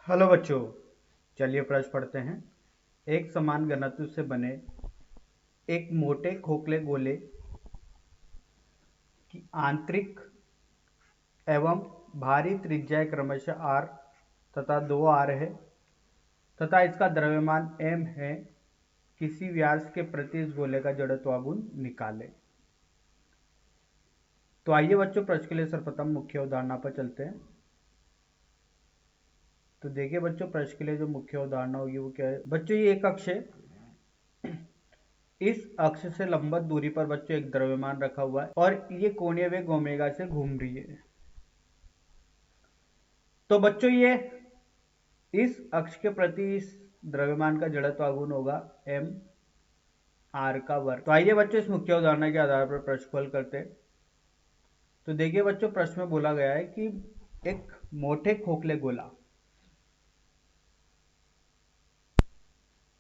Hello बच्चों, चलिए प्रश्न पढ़ते हैं। एक समान घनत्व से बने एक मोटे खोखले गोले की आंतरिक एवं बाहरी त्रिज्या क्रमशः r तथा 2r है तथा इसका द्रव्यमान m है। किसी व्यास के प्रति इस गोले का जड़त्व गुण निकालें। तो आइए बच्चों, प्रश्न के लिए सर्वप्रथम मुख्य उदाहरण पर चलते हैं। तो देखिए बच्चों, प्रश्न के लिए जो मुख्य उदाहरण होगी वो क्या है। बच्चों, ये एक अक्ष है। इस अक्ष से लंबवत दूरी पर बच्चों एक द्रव्यमान रखा हुआ है और ये कोणीय वेग ओमेगा से घूम रही है। तो बच्चों, ये इस अक्ष के प्रति इस द्रव्यमान का जड़त्व गुण होगा m r का वर्ग। तो आइए बच्चों, इस मुख्य उदाहरण के आधार पर प्रश्न को हल करते हैं। तो देखिए बच्चों, प्रश्न में बोला गया है कि एक मोटे खोखले गोला।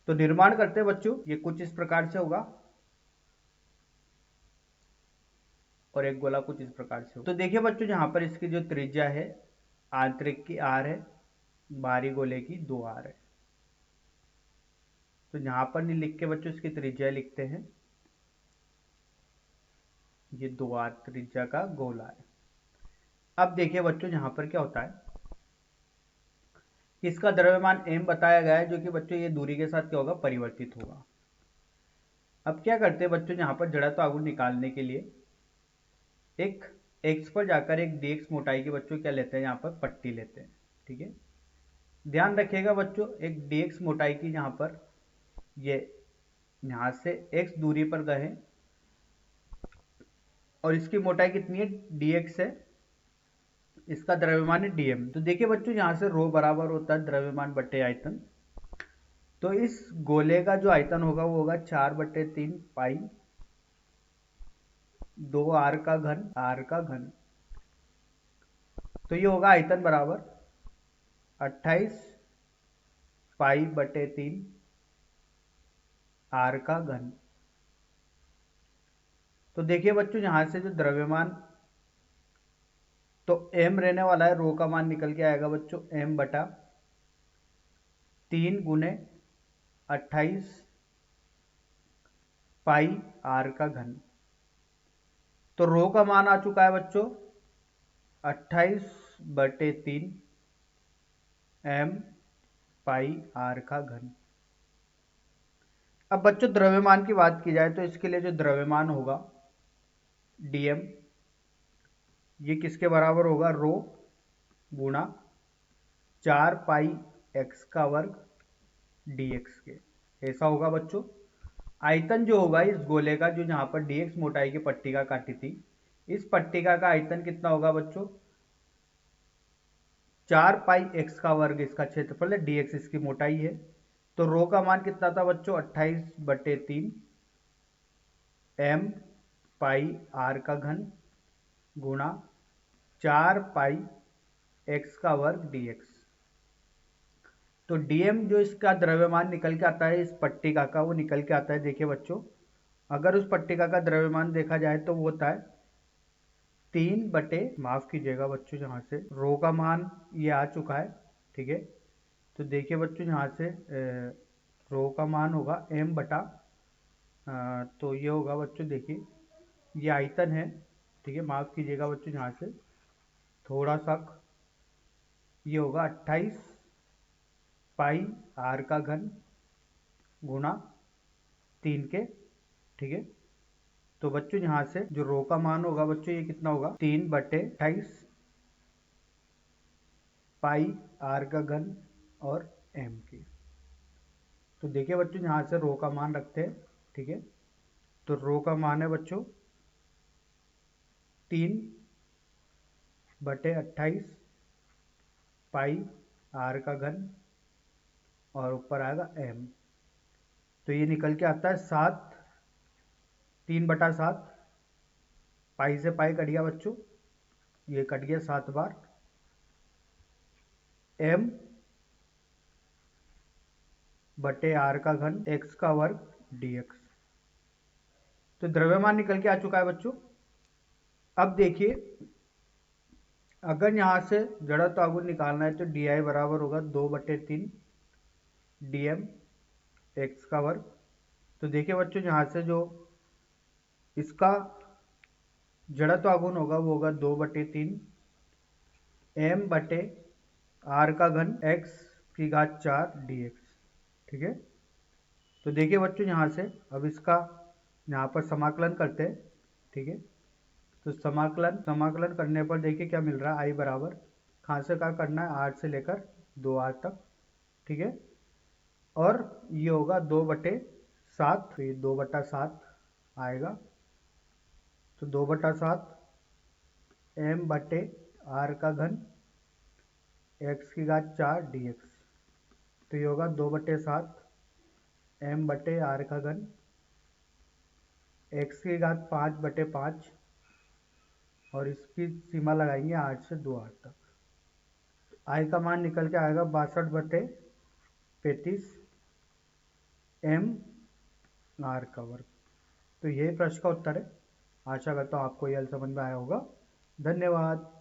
तो निर्माण करते हैं बच्चों, ये कुछ इस प्रकार से होगा और एक गोला कुछ इस प्रकार से होगा। तो देखिए बच्चों, यहाँ पर इसकी जो त्रिज्या है आंतरिक की r है, बाहरी गोले की 2r है। तो यहाँ पर नहीं लिख के बच्चों इसकी त्रिज्या लिखते हैं। ये 2r त्रिज्या का गोला है। अब देखिए बच्चों, यहाँ पर क्या होता है, इसका द्रव्यमान m बताया गया है, जो कि बच्चों ये दूरी के साथ क्या होगा, परिवर्तित होगा। अब क्या करते हैं बच्चों, यहाँ पर जड़त्व आघूर्ण निकालने के लिए एक x पर जाकर एक dx मोटाई के बच्चों क्या लेते हैं, यहाँ पर पट्टी लेते हैं। ठीक है, ध्यान रखिएगा बच्चों, एक dx मोटाई की यहाँ पर ये यहाँ से x दूरी पर गए और इसकी मोटाई कितनी है, dx है, इसका द्रव्यमान है dm। तो देखिए बच्चों, यहाँ से रो बराबर होता है द्रव्यमान बटे आयतन। तो इस गोले का जो आयतन होगा वो होगा 4/3 पाई 2r का घन r का घन। तो ये होगा आयतन बराबर 28 पाई बटे 3 r का घन। तो देखिए बच्चों, यहां से जो द्रव्यमान तो m रहने वाला है, रो का मान निकल के आएगा बच्चों m बटा 3 गुने 28 पाई r का घन। तो रो का मान आ चुका है बच्चों 28/3 m पाई r का घन। अब बच्चों, द्रव्यमान की बात की जाए तो इसके लिए जो द्रव्यमान होगा dm, ये किसके बराबर होगा, रो गुणा 4 पाई x का वर्ग dx के। ऐसा होगा बच्चों। आयतन जो होगा इस गोले का, जो यहाँ पर dx मोटाई की पट्टिका काटी थी, इस पट्टिका का आयतन कितना होगा बच्चों, 4 पाई x का वर्ग इसका क्षेत्रफल है, dx इसकी मोटाई है। तो रो का मान कितना था बच्चों, 28/3 m पाई r का घन गुणा 4 पाई x का वर्ग dx। तो dm जो इसका द्रव्यमान निकल के आता है इस पट्टिका का, वो निकल के आता है। देखिए बच्चों, अगर उस पट्टिका का द्रव्यमान देखा जाए तो वो होता है 3 माफ कीजिएगा बच्चों, यहाँ से रो का मान ये आ चुका है। ठीक है, तो देखिए बच्चों, यहाँ से रो का मान होगा m बटा तो ये होगा बच्चों, देखिए ये आयतन है। ठीक है, माफ कीजिएगा बच्चों, यहाँ से थोड़ा सा ये होगा 28 पाई r का घन गुणा 3 के। ठीक है, तो बच्चों यहाँ से जो रो का मान होगा बच्चों, ये कितना होगा, 3/28 पाई r का घन और m की। तो देखिए बच्चों, यहाँ से रो का मान रखते हैं। ठीक है, तो रो का मान है बच्चों 3/28 पाई r का घन और ऊपर आएगा m। तो ये निकल के आता है 3/7। पाई से पाई कट गया बच्चों, ये कट गया 7 बार, m बटे r का घन x का वर्ग dx। तो द्रव्यमान निकल के आ चुका है बच्चों। अब देखिए, अगर यहाँ से जड़त्व आघूर्ण निकालना है तो डी आई बराबर होगा 2/3 डी एम एक्स का वर्ग। तो देखिए बच्चों, यहाँ से जो इसका जड़त्व आघूर्ण होगा वो होगा 2/3 एम बटे आर का घन एक्स की घात 4 डी एक्स। ठीक है, तो देखिए बच्चों, यहाँ से अब इसका यहाँ पर समाकलन करते हैं। ठीक है, तो समाकलन करने पर देखिए क्या मिल रहा है। आई बराबर कहाँ से कहाँ करना है, 8 से लेकर 2r तक। ठीक है, और ये होगा 2/7, तो ये 2/7 आएगा। तो 2/7 एम बटे आर का घन एक्स की घात 4 डी एक्स। तो ये होगा 2/7 एम बटे आर का घन एक्स की घात 5/5, और इसकी सीमा लगाएंगे 8 से 2r तक। आई का मान निकल के आएगा 62/35 एम आर का वर्ग। तो यही प्रश्न का उत्तर है। आशा करता हूँ आपको यह समझ में आया होगा। धन्यवाद।